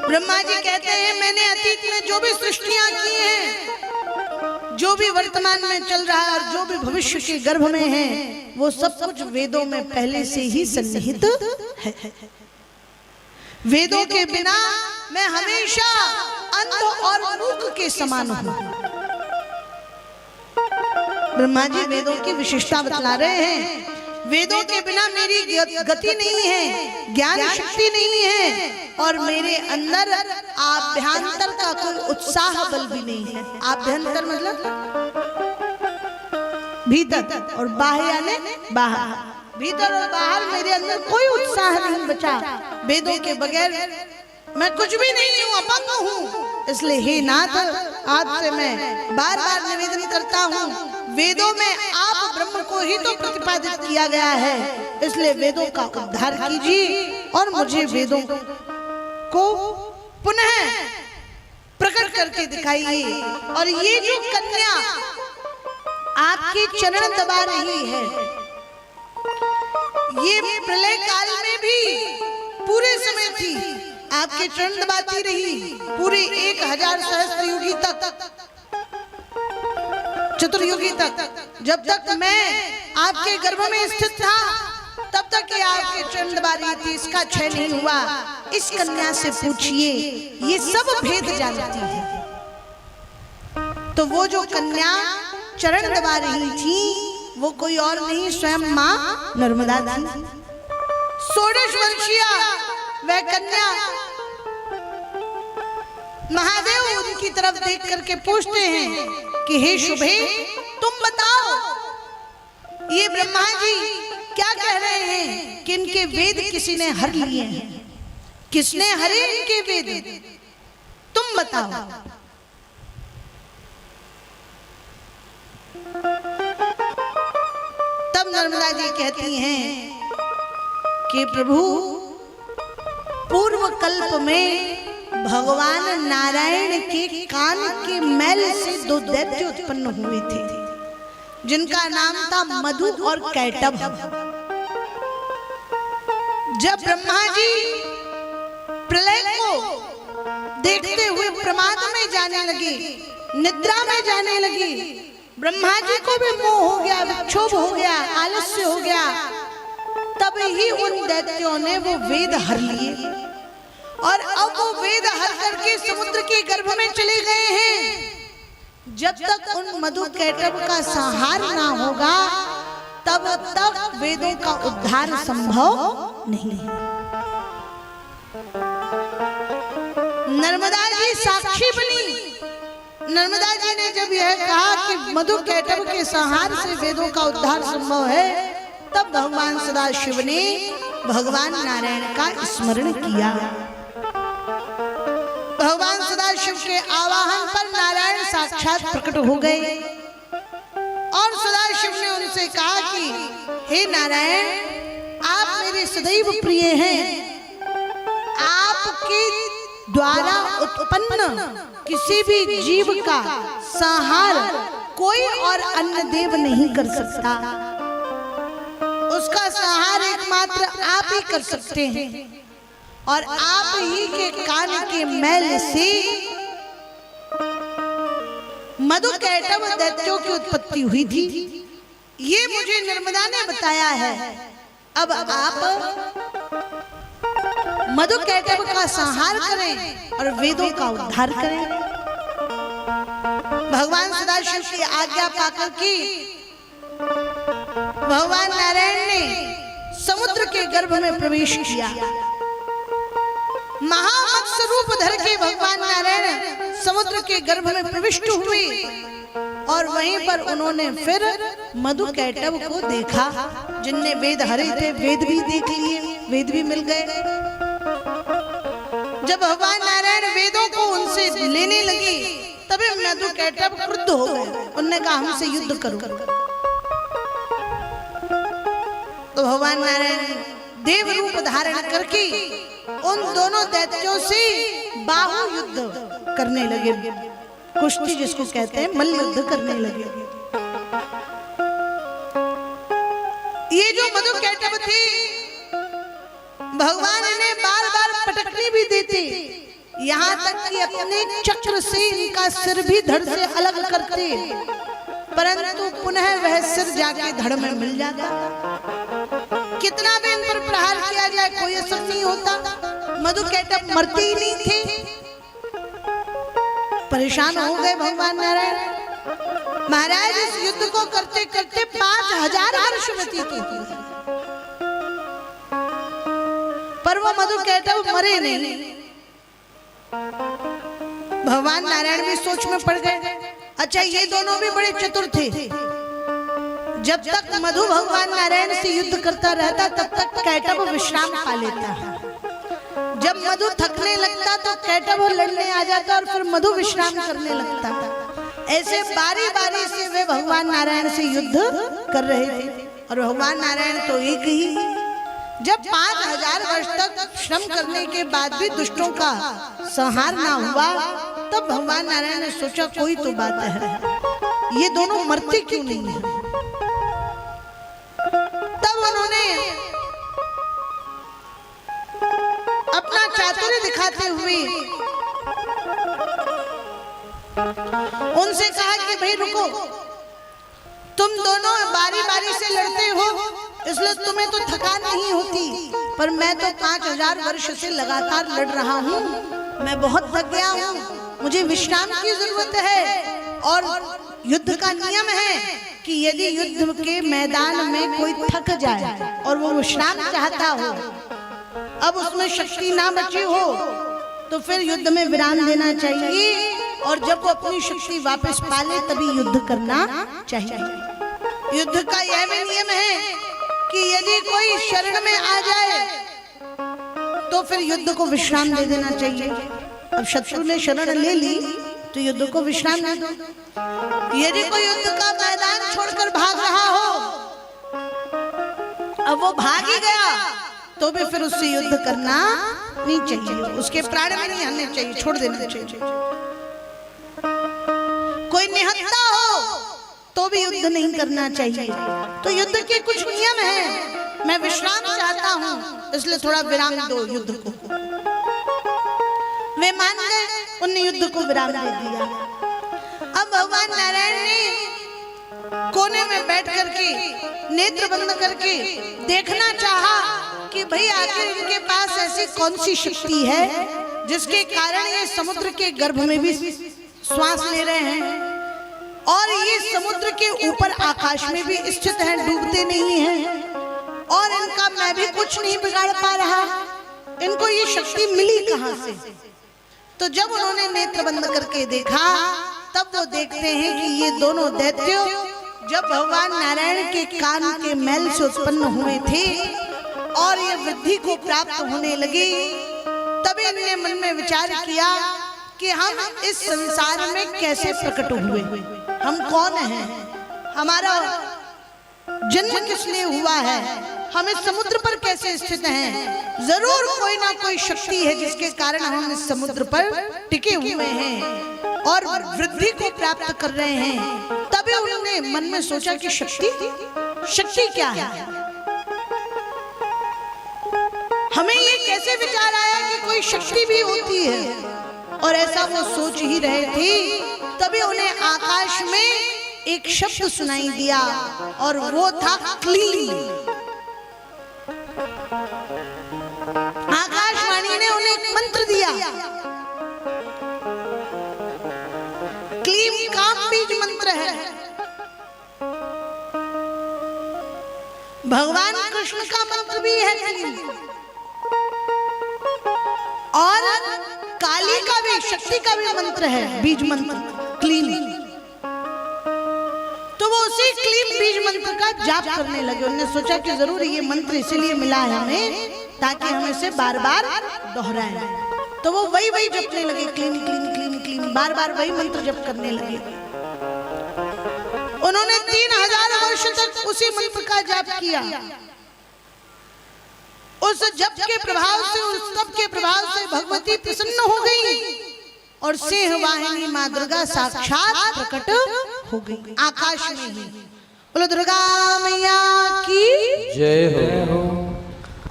ब्रह्मा जी कहते हैं मैंने अतीत में जो भी सृष्टियां की हैं, जो भी वर्तमान में चल रहा है और जो भी भविष्य के गर्भ में है, वो सब कुछ वेदों में पहले से ही सन्निहित है। वेदों के बिना मैं हमेशा अंध और मूक के समान हूं। ब्रह्मा जी वेदों की विशेषता बतला रहे हैं। वेदों के बिना मेरी गति नहीं है, ज्ञान शक्ति नहीं है, और मेरे अंदर आभ्यंतर का कोई उत्साह बल भी नहीं है। आभ्यंतर मतलब भीतर, और बाह्य यानी बाहर। भीतर और बाहर मेरे अंदर कोई उत्साह नहीं बचा। वेदों के बगैर मैं कुछ भी नहीं हूँ, अपंग हूँ। इसलिए हे नाथ, आज से मैं बार बार निवेदन करता हूँ, वेदों में आप ब्रह्म को ही तो प्रतिपादित किया गया है, इसलिए वेदों का उद्धार कीजिए और मुझे वेदों को पुनः प्रकट करके दिखाइए। और ये जो कन्या आपके चरण दबा रही है, ये प्रलय काल में भी पूरे समय थी, आपके चरण दबाती रही पूरे 1000 सहस्त्र युगी तक, चतुर्युगी तक। जब तक मैं आपके गर्भ में स्थित था, तब तक ये आपके चरण दबा रही थी। इसका क्षय नहीं हुआ। इस कन्या से पूछिए, ये सब भेद जानती है। तो वो जो कन्या चरण दबा रही थी, वो कोई और नहीं, स्वयं मां नर्मदा थी। 16 वर्षीय वह कन्या महादेव उनकी तरफ देख करके पूछते हैं कि हे शुभे, तुम बताओ, ये ब्रह्मा जी क्या कह रहे हैं कि इनके वेद किसी ने हर लिए हैं? किसने हरे इनके वेद? तुम बताओ। तब नर्मदा जी कहती हैं कि प्रभु, पूर्व कल्प में भगवान नारायण के कान के मैल से 2 दैत्य उत्पन्न हुए थे, जिनका नाम था मधु और कैटभ। जब ब्रह्मा जी प्रलय को देखते हुए प्रमाद में जाने लगे, निद्रा में जाने लगे, ब्रह्मा जी को भी मोह हो गया, विक्षोभ हो गया, आलस्य हो गया, तब ही उन दैत्यों ने वो वेद हर लिए। और अब वो वेद हर करके समुद्र के गर्भ में चले गए हैं। जब तक उन मधु कैटभ का संहार ना होगा, तब तक वेदों का उद्धार संभव नहीं है। नर्मदा जी साक्षी बनी। नर्मदा जी ने जब यह कहा कि मधु कैटभ के संहार से वेदों का उद्धार संभव है, तब भगवान सदाशिव ने भगवान नारायण का स्मरण किया। भगवान सदाशिव के आवाहन पर नारायण साक्षात प्रकट हो गए और सदाशिव ने उनसे कहा कि हे नारायण, आप मेरे सदैव प्रिय हैं। आपके द्वारा उत्पन्न किसी भी जीव का संहार कोई और अन्य देव नहीं कर सकता। उसका संहार एकमात्र आप ही कर सकते हैं, और आप ही के कान के मैल से मधु कैटभ दैत्यों की उत्पत्ति हुई थी। ये मुझे नर्मदा ने बताया है। अब आप मधु कैटभ का संहार करें और वेदों का उद्धार करें। भगवान सदाशिव की आज्ञा पाकर की भगवान नारायण ने समुद्र के गर्भ में प्रवेश किया। महामत्स्य रूप धर के भगवान नारायण समुद्र के गर्भ में प्रविष्ट हुए और वहीं पर उन्होंने फिर मधु कैटभ को देखा, जिनने वेद हरे थे। वेद भी देख लिए, वेद भी मिल गए। जब भगवान नारायण वेदों को उनसे लेने लगे, तभी मधु कैटभ क्रुद्ध हो गए। उन्होंने कहा हमसे युद्ध करो। तो भगवान नारायण देव रूप धारण करके उन दोनों दैत्यों से बाहु युद्ध करने लगे। कुश्ती जिसको कहते हैं, मल्ल युद्ध करने लगे। ये जो मधु कैटभ थे, भगवान इन्हें बार बार पटकनी भी देते। यहाँ तक कि अपने चक्र से इनका सिर भी धड़ से अलग करते, परंतु पुनः वह सिर जाके धड़ में मिल जाता। कितना भी इन पर प्रहार किया जाए कोई असर नहीं होता। मधुकैटभ मरते ही नहीं थे। परेशान हो गए भगवान नारायण। महाराज इस युद्ध को करते करते 5000 वर्ष व्यतीत हो गए, पर वो मधुकैटभ मरे नहीं। भगवान नारायण भी सोच में पड़ गए। अच्छा, ये दोनों भी बड़े चतुर थे। जब तक मधु भगवान नारायण से युद्ध करता रहता तब तक कैटभ विश्राम पा लेता। जब मधु थकने लगता तो कैटभ लड़ने आ जाता और फिर मधु विश्राम करने लगता। ऐसे बारी बारी से वे भगवान नारायण से युद्ध कर रहे थे। और भगवान नारायण तो एक ही। जब 5000 वर्ष तक श्रम करने के बाद भी दुष्टों का संहार ना हुआ, तब भगवान नारायण ने सोचा कोई तो बात है, ये दोनों मरते क्यों नहीं है। तब उन्होंने अपना चातुर्य दिखाते हुए उनसे कहा कि भाई रुको, तुम दोनों बारी बारी से लड़ते हो, इसलिए तुम्हें तो थकान नहीं होती, पर मैं तो 5000 वर्ष से लगातार लड़ रहा हूँ। मैं बहुत थक गया हूँ, मुझे विश्राम की जरूरत है। और युद्ध का नियम है कि यदि युद्ध के मैदान में कोई थक जाए और वो विश्राम चाहता हो, अब उसमें शक्ति ना बची हो, तो फिर युद्ध में विराम देना चाहिए। और जब वो अपनी शक्ति वापस पाले तभी युद्ध करना चाहिए। युद्ध का यह भी नियम है कि यदि कोई शरण में आ जाए तो फिर युद्ध को विश्राम दे देना चाहिए। अब शत्रु ने शरण ले ली तो युद्ध को विश्राम दे दो। यदि कोई युद्ध का मैदान छोड़कर भाग रहा हो, अब वो भाग ही गया, तो भी फिर उससे युद्ध करना नहीं चाहिए, उसके प्राण भी नहीं आने चाहिए, छोड़ देना चाहिए। कोई निहत्था हो तो भी युद्ध नहीं करना चाहिए। तो युद्ध के कुछ नियम हैं। मैं विश्राम चाहता हूँ, इसलिए थोड़ा विराम दो युद्ध को। वे मान गए, उन्होंने युद्ध को विराम दे दिया। अब भगवान नारायण ने कोने में बैठ करके नेत्र बंद करके देखना चाहा कि भाई आखिर इनके पास ऐसी कौन सी शक्ति है जिसके कारण ये समुद्र के गर्भ में भी श्वास ले रहे हैं और ये समुद्र के ऊपर आकाश में भी स्थित हैं, डूबते नहीं हैं, और इनका मैं भी कुछ नहीं बिगाड़ पा रहा। इनको ये शक्ति मिली कहां से? तो जब उन्होंने नेत्र बंद करके देखा तब वो देखते हैं कि ये दोनों दैत्य जब भगवान नारायण के कान के मैल से उत्पन्न हुए थे और ये वृद्धि को प्राप्त होने लगी, तभी इन्होंने मन में विचार किया कि हम इस संसार में कैसे प्रकट हुए, हम कौन हैं, हमारा जन्म किस लिए हुआ है, हम इस समुद्र पर कैसे स्थित हैं। जरूर कोई ना कोई शक्ति है जिसके कारण हम इस समुद्र पर टिके हुए हैं और वृद्धि को प्राप्त कर रहे हैं। तभी उन्होंने मन में सोचा कि शक्ति क्या है। हमें ये कैसे विचार आया कि कोई शक्ति भी होती है, और ऐसा वो सोच ही रहे थे तभी उन्हें आकाश में एक शब्द सुनाई दिया और वो था क्लीन। आकाशवाणी ने उन्हें एक मंत्र दिया। क्लीन काम बीज मंत्र है। भगवान कृष्ण का मंत्र भी है क्लीन, और काली का भी, शक्ति का भी मंत्र है, बीज मंत्र क्लीन। तो वो उसी क्लीन बीज मंत्र का जाप करने लगे। उन्होंने सोचा कि जरूर ये मंत्र इसीलिए मिला है हमें ताकि हम इसे बार बार दोहराएं। तो वो वही जपने लगे, क्लीन क्लीन क्लीन क्लीन, बार बार वही मंत्र जप करने लगे। उन्होंने 3000 वर्ष तक उसी मंत्र का जाप किया। उस जप के प्रभाव से, उस तप के प्रभाव से भगवती प्रसन्न हो गई और सिंह वाहिनी माँ दुर्गा साक्षात प्रकट हो गई आकाश में ही। बोलो दुर्गा मैया की जय हो।